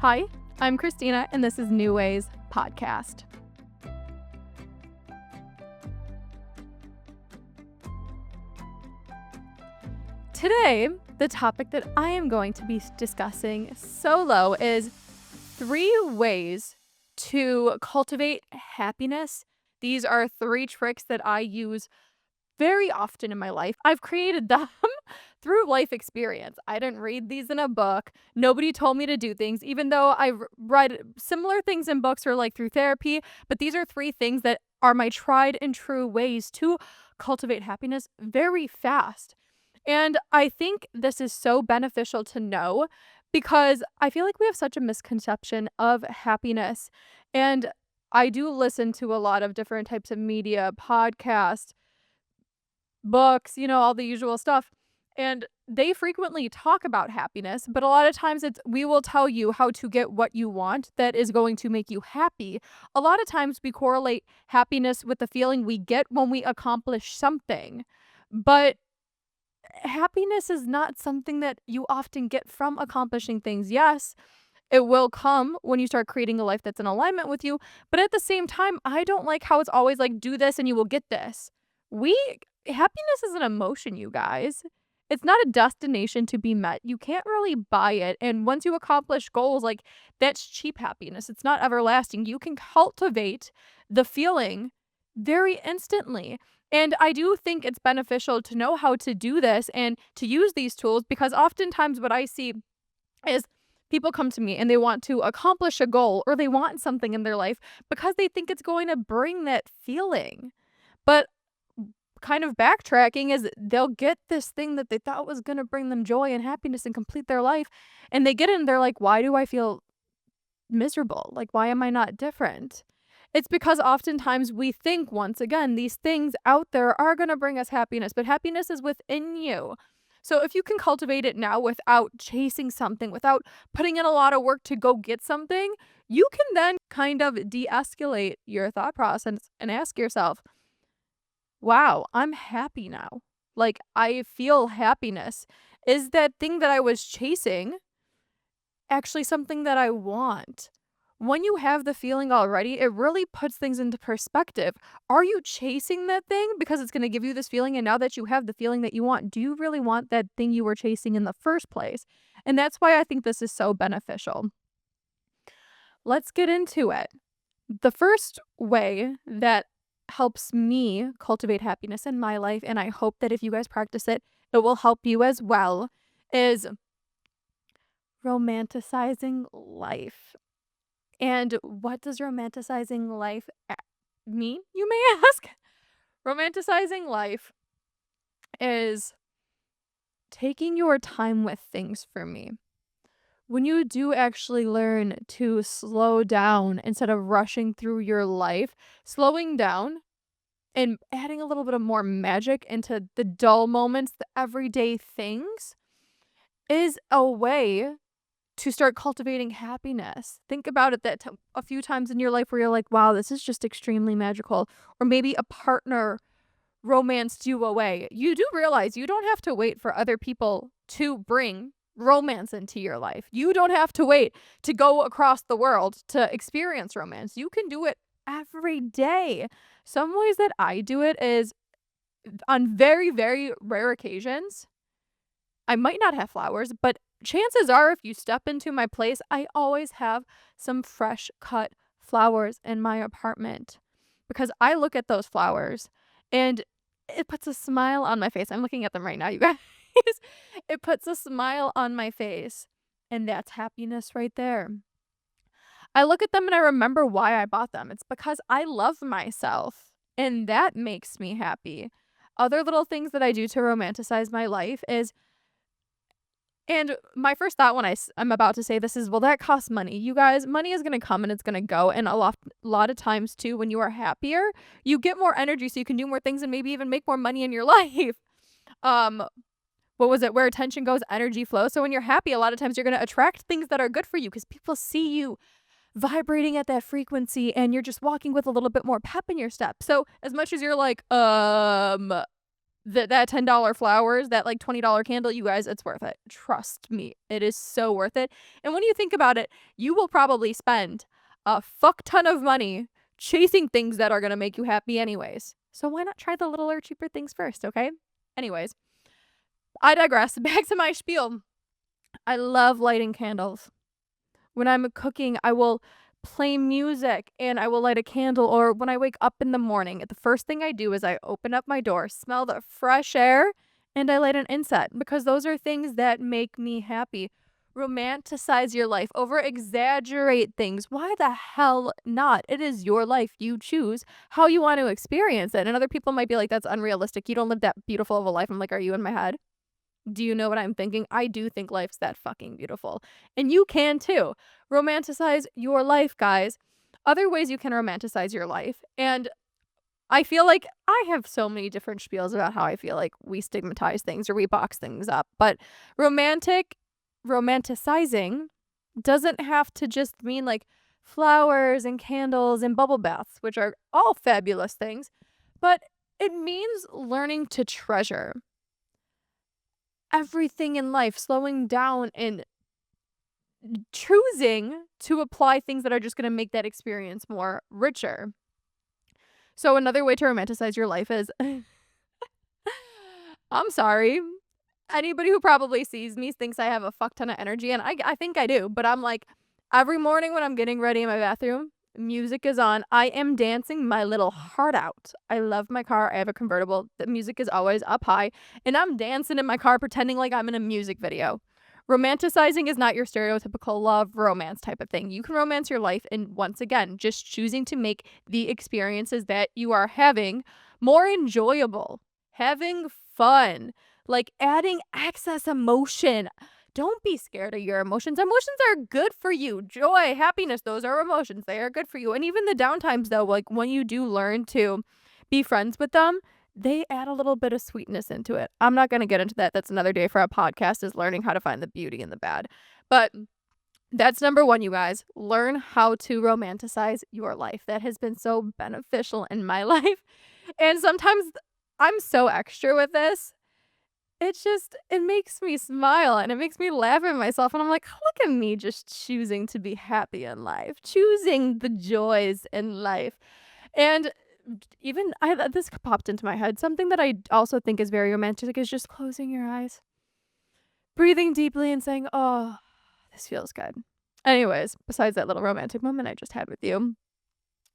Hi, I'm Christina, and this is New Ways Podcast. Today, the topic that I am going to be discussing solo is 3 ways to cultivate happiness. These are 3 tricks that I use very often in my life. I've created them through life experience. I didn't read these in a book. Nobody told me to do things, even though I've read similar things in books or like through therapy. But these are 3 things that are my tried and true ways to cultivate happiness very fast. And I think this is so beneficial to know because I feel like we have such a misconception of happiness. And I do listen to a lot of different types of media, podcasts, books, all the usual stuff. And they frequently talk about happiness, but a lot of times we will tell you how to get what you want that is going to make you happy. A lot of times we correlate happiness with the feeling we get when we accomplish something. But happiness is not something that you often get from accomplishing things. Yes, it will come when you start creating a life that's in alignment with you, but at the same time, I don't like how it's always like, do this and you will get this. We Happiness is an emotion, you guys. It's not a destination to be met. You can't really buy it. And once you accomplish goals, like that's cheap happiness. It's not everlasting. You can cultivate the feeling very instantly. And I do think it's beneficial to know how to do this and to use these tools because oftentimes what I see is people come to me and they want to accomplish a goal or they want something in their life because they think it's going to bring that feeling. But kind of backtracking is they'll get this thing that they thought was going to bring them joy and happiness and complete their life. And they get it and they're like, why do I feel miserable? Like, why am I not different? It's because oftentimes we think, once again, these things out there are going to bring us happiness, but happiness is within you. So if you can cultivate it now without chasing something, without putting in a lot of work to go get something, you can then kind of de-escalate your thought process and ask yourself, wow, I'm happy now. Like, I feel happiness. Is that thing that I was chasing actually something that I want? When you have the feeling already, it really puts things into perspective. Are you chasing that thing because it's going to give you this feeling? And now that you have the feeling that you want, do you really want that thing you were chasing in the first place? And that's why I think this is so beneficial. Let's get into it. The first way that helps me cultivate happiness in my life, and I hope that if you guys practice it, it will help you as well, is romanticizing life. And what does romanticizing life mean, you may ask? Romanticizing life is taking your time with things for me. When you do actually learn to slow down instead of rushing through your life, slowing down and adding a little bit of more magic into the dull moments, the everyday things, is a way to start cultivating happiness. Think about it a few times in your life where you're like, wow, this is just extremely magical. Or maybe a partner romanced you away. You do realize you don't have to wait for other people to bring romance into your life. You don't have to wait to go across the world to experience romance. You can do it every day. Some ways that I do it is on very, very rare occasions, I might not have flowers, but chances are if you step into my place, I always have some fresh cut flowers in my apartment because I look at those flowers and it puts a smile on my face. I'm looking at them right now, you guys. It puts a smile on my face, and that's happiness right there. I look at them and I remember why I bought them. It's because I love myself, and that makes me happy. Other little things that I do to romanticize my life is, and my first thought when I'm about to say this is, well, that costs money. You guys, money is going to come and it's going to go. And a lot of times, too, when you are happier, you get more energy so you can do more things and maybe even make more money in your life. What was it? Where attention goes, energy flows. So when you're happy, a lot of times you're going to attract things that are good for you because people see you vibrating at that frequency and you're just walking with a little bit more pep in your step. So as much as you're like, that $10 flowers, that like $20 candle, you guys, it's worth it. Trust me. It is so worth it. And when you think about it, you will probably spend a fuck ton of money chasing things that are going to make you happy anyways. So why not try the littler, cheaper things first, okay? Anyways, I digress. Back to my spiel. I love lighting candles. When I'm cooking, I will play music and I will light a candle. Or when I wake up in the morning, the first thing I do is I open up my door, smell the fresh air, and I light an incense because those are things that make me happy. Romanticize your life, over exaggerate things. Why the hell not? It is your life. You choose how you want to experience it. And other people might be like, that's unrealistic. You don't live that beautiful of a life. I'm like, are you in my head? Do you know what I'm thinking? I do think life's that fucking beautiful. And you can too. Romanticize your life, guys. Other ways you can romanticize your life. And I feel like I have so many different spiels about how I feel like we stigmatize things or we box things up. But romanticizing doesn't have to just mean like flowers and candles and bubble baths, which are all fabulous things. But it means learning to treasure everything in life, slowing down and choosing to apply things that are just going to make that experience more richer. So another way to romanticize your life is I'm sorry. Anybody who probably sees me thinks I have a fuck ton of energy, and I think I do, but I'm like, every morning when I'm getting ready in my bathroom, music is on. I am dancing my little heart out. I love my car. I have a convertible. The music is always up high, and I'm dancing in my car pretending like I'm in a music video. Romanticizing is not your stereotypical love romance type of thing. You can romance your life, and once again, just choosing to make the experiences that you are having more enjoyable, having fun, like adding excess emotion. Don't be scared of your emotions. Emotions are good for you. Joy, happiness, those are emotions. They are good for you. And even the downtimes, though, like when you do learn to be friends with them, they add a little bit of sweetness into it. I'm not going to get into that. That's another day for a podcast, is learning how to find the beauty in the bad. But that's number one, you guys. Learn how to romanticize your life. That has been so beneficial in my life. And sometimes I'm so extra with this. It makes me smile and it makes me laugh at myself. And I'm like, look at me just choosing to be happy in life, choosing the joys in life. And even this popped into my head. Something that I also think is very romantic is just closing your eyes, breathing deeply and saying, oh, this feels good. Anyways, besides that little romantic moment I just had with you,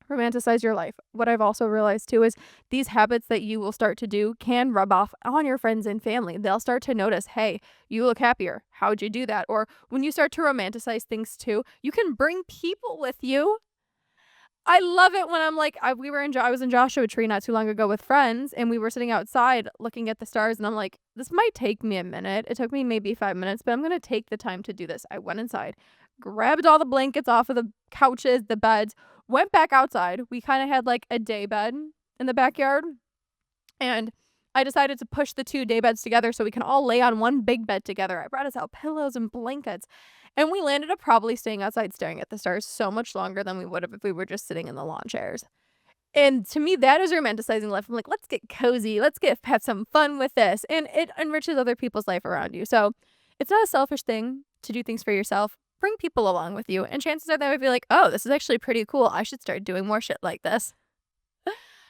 romanticize your life. What I've also realized too is these habits that you will start to do can rub off on your friends and family. They'll start to notice, hey, you look happier. How'd you do that? Or when you start to romanticize things too, you can bring people with you. I love it when I'm like, I was in Joshua Tree not too long ago with friends, and we were sitting outside looking at the stars, and I'm like, this might take me a minute. It took me maybe 5 minutes, but I'm going to take the time to do this. I went inside, grabbed all the blankets off of the couches, the beds, went back outside. We kind of had like a day bed in the backyard, and I decided to push the 2 day beds together so we can all lay on one big bed together. I brought us out pillows and blankets. And we landed up probably staying outside staring at the stars so much longer than we would have if we were just sitting in the lawn chairs. And to me, that is romanticizing life. I'm like, let's get cozy. Let's have some fun with this. And it enriches other people's life around you. So it's not a selfish thing to do things for yourself. Bring people along with you. And chances are they would be like, oh, this is actually pretty cool. I should start doing more shit like this.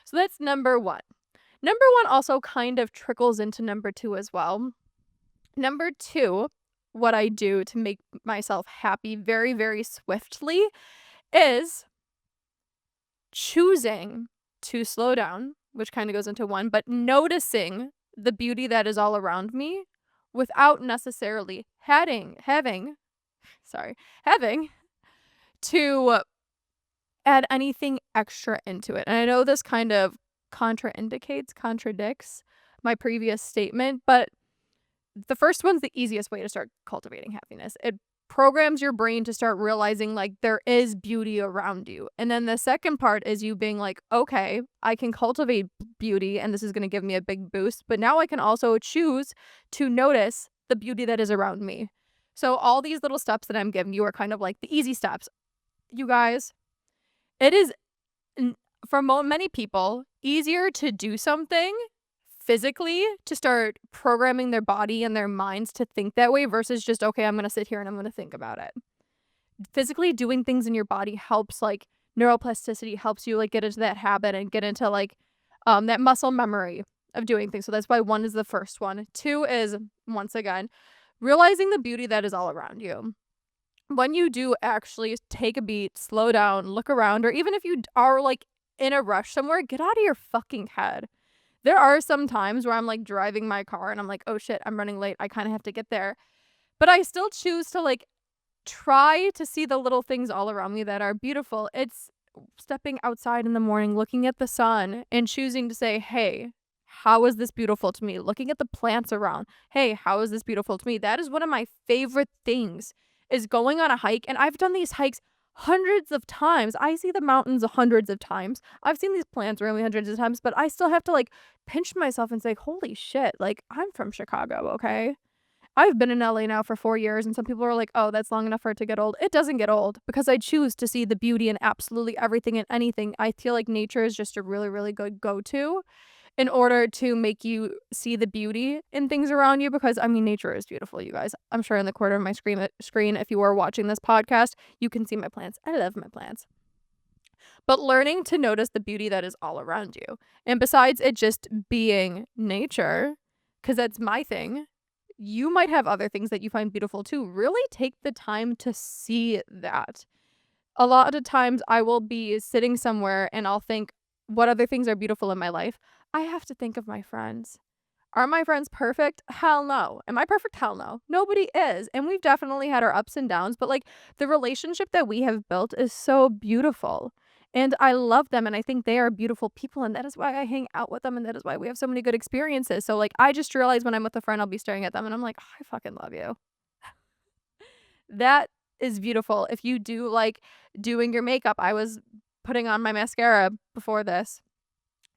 So that's number one. Number one also kind of trickles into number two as well. Number two, what I do to make myself happy very, very swiftly is choosing to slow down, which kind of goes into one, but noticing the beauty that is all around me without necessarily having to add anything extra into it. And I know this kind of contradicts my previous statement, but the first one's the easiest way to start cultivating happiness. It programs your brain to start realizing like there is beauty around you. And then the second part is you being like, okay, I can cultivate beauty and this is going to give me a big boost, but now I can also choose to notice the beauty that is around me. So all these little steps that I'm giving you are kind of like the easy steps. You guys, it is for many people easier to do something physically to start programming their body and their minds to think that way versus just, okay, I'm going to sit here and I'm going to think about it. Physically doing things in your body helps, like, neuroplasticity helps you, like, get into that habit and get into, like, that muscle memory of doing things. So that's why 1 is the first one. 2 is, once again, realizing the beauty that is all around you. When you do actually take a beat, slow down, look around, or even if you are, like, in a rush somewhere, get out of your fucking head. There are some times where I'm, like, driving my car and I'm like, "Oh shit, I'm running late. I kinda have to get there." But I still choose to, like, try to see the little things all around me that are beautiful. It's stepping outside in the morning, looking at the sun, and choosing to say, "Hey, how is this beautiful to me?" Looking at the plants around. "Hey, how is this beautiful to me?" That is one of my favorite things, is going on a hike, and I've done these hikes hundreds of times. I see the mountains hundreds of times. I've seen these plants around me hundreds of times, but I still have to, like, pinch myself and say, "Holy shit, like, I'm from Chicago, okay?" I've been in LA now for 4 years, and some people are like, "Oh, that's long enough for it to get old." It doesn't get old because I choose to see the beauty in absolutely everything and anything. I feel like nature is just a really, really good go-to in order to make you see the beauty in things around you because, I mean, nature is beautiful, you guys. I'm sure in the corner of my screen, if you are watching this podcast, you can see my plants. I love my plants. But learning to notice the beauty that is all around you. And besides it just being nature, because that's my thing, you might have other things that you find beautiful too. Really take the time to see that. A lot of times I will be sitting somewhere and I'll think, what other things are beautiful in my life? I have to think of my friends. Are my friends perfect? Hell no. Am I perfect? Hell no. Nobody is. And we've definitely had our ups and downs, but, like, the relationship that we have built is so beautiful. And I love them and I think they are beautiful people and that is why I hang out with them and that is why we have so many good experiences. So, like, I just realized when I'm with a friend, I'll be staring at them and I'm like, "Oh, I fucking love you." That is beautiful. If you do like doing your makeup, I was putting on my mascara before this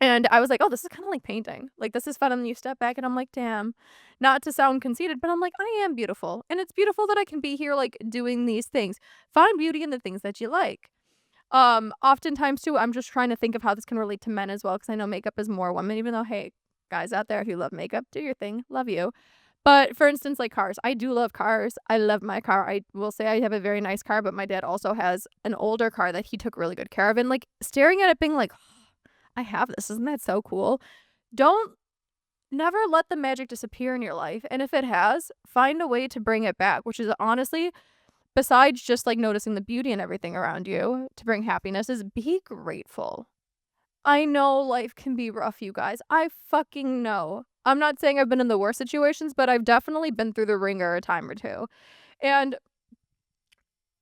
and I was like, "Oh, this is kinda like painting. Like, this is fun," and then you step back and I'm like, "Damn." Not to sound conceited, but I'm like, "I am beautiful, and it's beautiful that I can be here, like, doing these things." Find beauty in the things that you like. Oftentimes too, I'm just trying to think of how this can relate to men as well, because I know makeup is more women, even though, hey, guys out there, if you love makeup, do your thing, love you. But for instance, like cars, I do love cars. I love my car. I will say I have a very nice car, but my dad also has an older car that he took really good care of. And like staring at it being like, I have this. Isn't that so cool? Don't never let the magic disappear in your life. And if it has, find a way to bring it back, which is honestly, besides just like noticing the beauty and everything around you to bring happiness, is be grateful. I know life can be rough, you guys. I fucking know. I'm not saying I've been in the worst situations, but I've definitely been through the ringer a time or two. And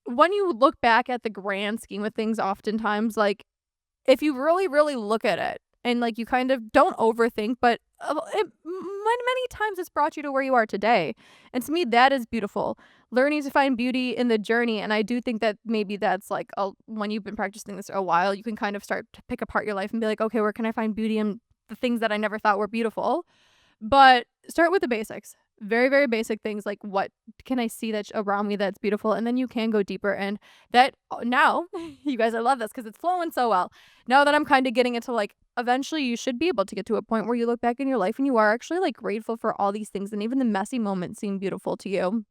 when you look back at the grand scheme of things, oftentimes, like, if you really, really look at it and, like, you kind of don't overthink, but many times it's brought you to where you are today. And to me, that is beautiful. Learning to find beauty in the journey. And I do think that maybe that's like when you've been practicing this a while, you can kind of start to pick apart your life and be like, okay, where can I find beauty in the things that I never thought were beautiful? But start with the basics. Very, very basic things like what can I see that's around me that's beautiful? And then you can go deeper. And that now, you guys, I love this because it's flowing so well. Now that I'm kind of getting into like, eventually you should be able to get to a point where you look back in your life and you are actually like grateful for all these things. And even the messy moments seem beautiful to you.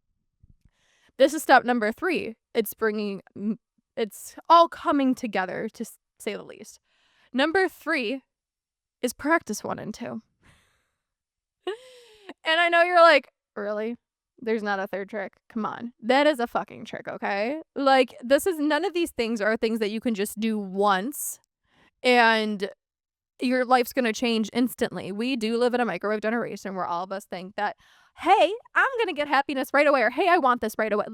This is step number 3. It's all coming together to say the least. Number 3 is practice 1 and 2. And I know you're like, "Really? There's not a third trick? Come on." That is a fucking trick, okay? Like, this is none of these things are things that you can just do once and your life's gonna change instantly. We do live in a microwave generation where all of us think that, "Hey, I'm gonna get happiness right away," or, "Hey, I want this right away."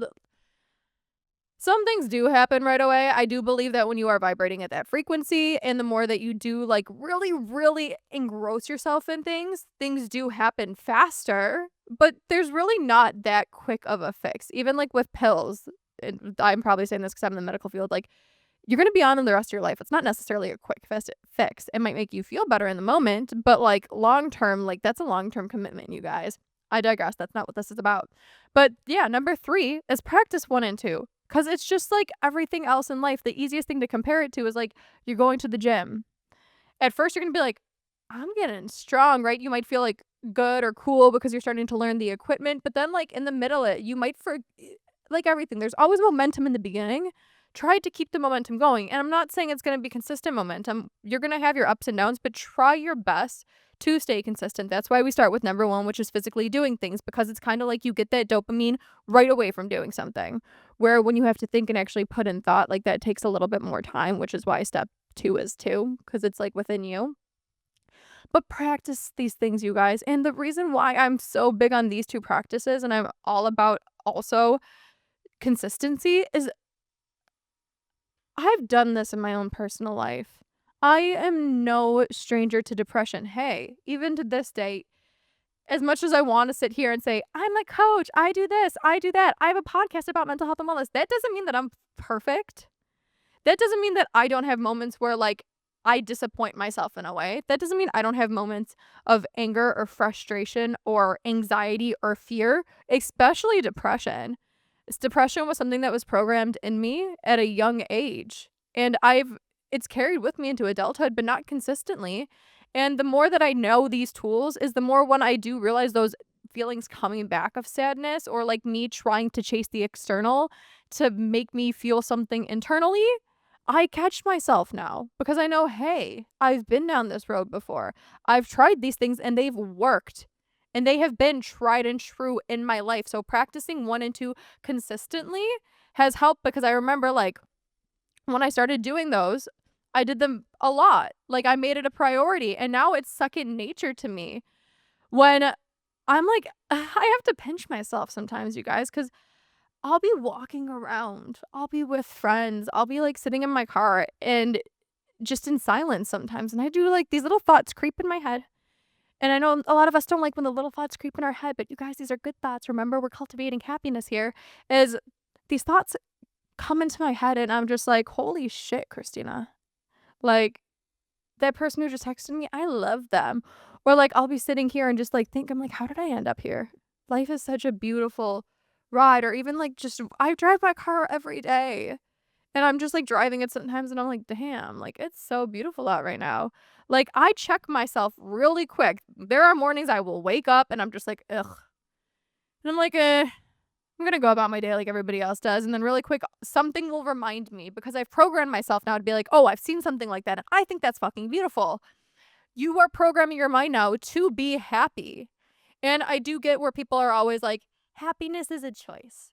Some things do happen right away. I do believe that when you are vibrating at that frequency and the more that you do like really, really engross yourself in things, things do happen faster, but there's really not that quick of a fix. Even like with pills, and I'm probably saying this because I'm in the medical field, like you're going to be on them the rest of your life. It's not necessarily a quick fix. It might make you feel better in the moment, but like long term, like that's a long term commitment, you guys. I digress. That's not what this is about. But yeah, number 3 is practice 1 and 2. Because it's just like everything else in life. The easiest thing to compare it to is like you're going to the gym. At first, you're going to be like, I'm getting strong, right? You might feel like good or cool because you're starting to learn the equipment, but then like in the middle it, you might like everything. There's always momentum in the beginning. Try to keep the momentum going. And I'm not saying it's going to be consistent momentum. You're going to have your ups and downs, but try your best to stay consistent. That's why we start with number 1, which is physically doing things, because it's kind of like you get that dopamine right away from doing something. Where when you have to think and actually put in thought, like that takes a little bit more time, which is why step 2 is 2, because it's like within you. But practice these things, you guys. And the reason why I'm so big on these 2 practices and I'm all about also consistency is I've done this in my own personal life. I am no stranger to depression. Hey, even to this day, as much as I want to sit here and say, I'm a coach, I do this, I do that, I have a podcast about mental health and wellness, that doesn't mean that I'm perfect. That doesn't mean that I don't have moments where, like, I disappoint myself in a way. That doesn't mean I don't have moments of anger or frustration or anxiety or fear, especially depression. Depression was something that was programmed in me at a young age, and it's carried with me into adulthood, but not consistently. And the more that I know these tools is the more when I do realize those feelings coming back of sadness or like me trying to chase the external to make me feel something internally, I catch myself now because I know, hey, I've been down this road before. I've tried these things and they've worked. And they have been tried and true in my life. So practicing 1 and 2 consistently has helped because I remember like when I started doing those, I did them a lot. Like I made it a priority and now it's second nature to me. When I'm like, I have to pinch myself sometimes, you guys, because I'll be walking around, I'll be with friends, I'll be like sitting in my car and just in silence sometimes. And I do like these little thoughts creep in my head. And I know a lot of us don't like when the little thoughts creep in our head, but you guys, these are good thoughts. Remember, we're cultivating happiness here. Is these thoughts come into my head and I'm just like, holy shit, Christina. Like, that person who just texted me, I love them. Or like, I'll be sitting here and just like think, I'm like, how did I end up here? Life is such a beautiful ride. Or even like, just, I drive my car every day. And I'm just like driving it sometimes and I'm like, damn, like it's so beautiful out right now. Like I check myself really quick. There are mornings I will wake up and I'm just like, ugh. And I'm like, I'm gonna go about my day like everybody else does. And then really quick, something will remind me because I've programmed myself now to be like, oh, I've seen something like that and I think that's fucking beautiful. You are programming your mind now to be happy. And I do get where people are always like, happiness is a choice.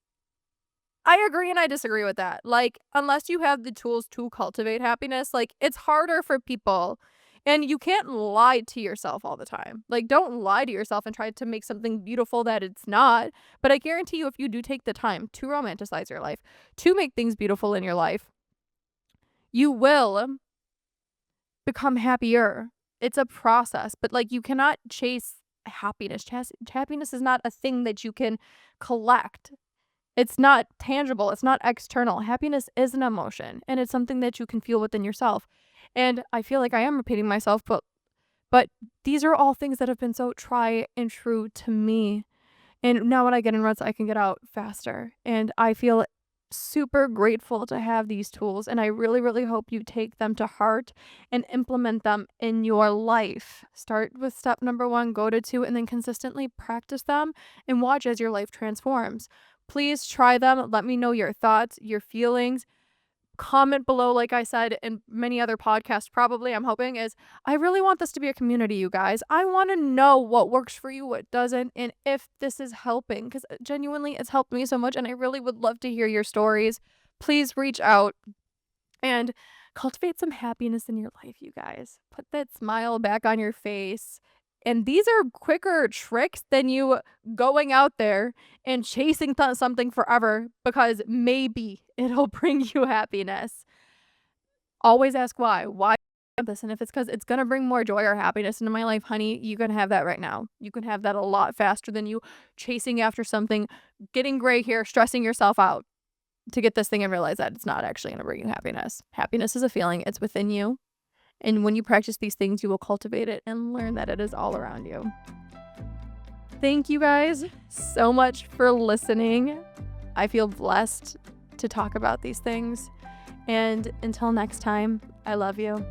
I agree and I disagree with that. Like, unless you have the tools to cultivate happiness, like, it's harder for people. And you can't lie to yourself all the time. Like, don't lie to yourself and try to make something beautiful that it's not. But I guarantee you, if you do take the time to romanticize your life, to make things beautiful in your life, you will become happier. It's a process, but like, you cannot chase happiness. Happiness is not a thing that you can collect. It's not tangible, it's not external. Happiness is an emotion, and it's something that you can feel within yourself. And I feel like I am repeating myself, but these are all things that have been so tried and true to me. And now when I get in ruts, I can get out faster. And I feel super grateful to have these tools. And I really, really hope you take them to heart and implement them in your life. Start with step number 1, go to 2, and then consistently practice them and watch as your life transforms. Please try them. Let me know your thoughts, your feelings. Comment below, like I said in many other podcasts, probably, I'm hoping, is I really want this to be a community, you guys. I want to know what works for you, what doesn't, and if this is helping, because genuinely it's helped me so much, and I really would love to hear your stories. Please reach out and cultivate some happiness in your life, you guys. Put that smile back on your face. And these are quicker tricks than you going out there and chasing something forever because maybe it'll bring you happiness. Always ask why. Why this? And if it's because it's going to bring more joy or happiness into my life, honey, you can have that right now. You can have that a lot faster than you chasing after something, getting gray hair, stressing yourself out to get this thing and realize that it's not actually going to bring you happiness. Happiness is a feeling. It's within you. And when you practice these things, you will cultivate it and learn that it is all around you. Thank you guys so much for listening. I feel blessed to talk about these things. And until next time, I love you.